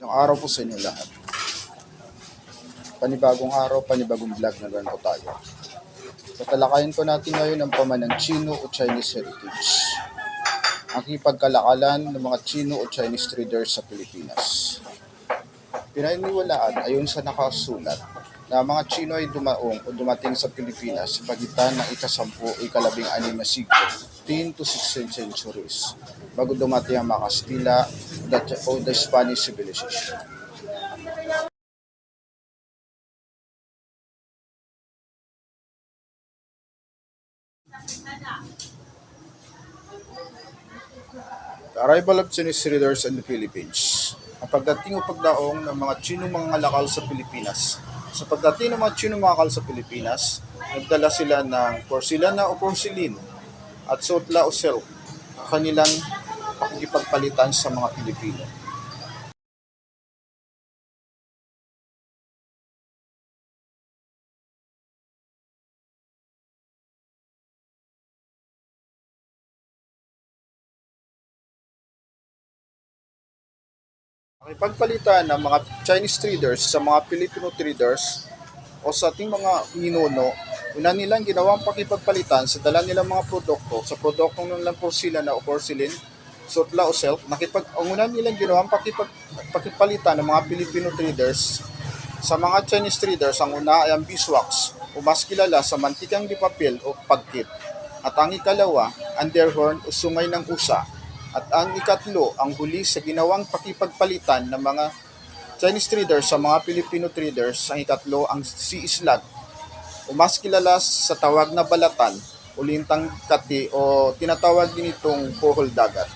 Yung araw po sa inyo lahat. Panibagong araw, panibagong vlog na naman po tayo. Tatalakayin po natin ngayon ang pamanang Chino o Chinese heritage. Ang ipagkalakalan ng mga Chino o Chinese traders sa Pilipinas. Pinaniniwalaan ayon sa nakasulat na mga Chino ay dumating sa Pilipinas sa pagitan ng ika-10 o ika-16 na siglo, 10 to 16th centuries, bago dumating ang mga Kastila o the Spanish civilization. The arrival of Chinese traders in the Philippines. Ang pagdating o pagdaong ng mga Chino mga lakal sa Pilipinas. Sa pagdating ng mga Chino mga lakal sa Pilipinas, nagdala sila ng porcelana o porcelain at sotla o silk, ang kanilang pakikipagpalitan sa mga Pilipino. Nakipagpalitan ng mga Chinese traders sa mga Filipino traders o sa ating mga ninuno, una nilang ginawang pakipagpalitan sa dala nilang mga produkto, sa produktong nilang porcelana o porcelain, sutla o silk, ang una nilang ginawang pakipalitan ng mga Filipino traders sa mga Chinese traders, ang una ay ang beeswax o mas kilala sa mantikang di papel o pagkit. At ang ikalawa, ang deerhorn o sungay ng usa. At ang ikatlo, ang huli sa ginawang pakipagpalitan ng mga Chinese traders sa mga Filipino traders, ang ikatlo ang sea islat o mas kilala sa tawag na balatan o lintang kati o tinatawag din itong pohol dagat.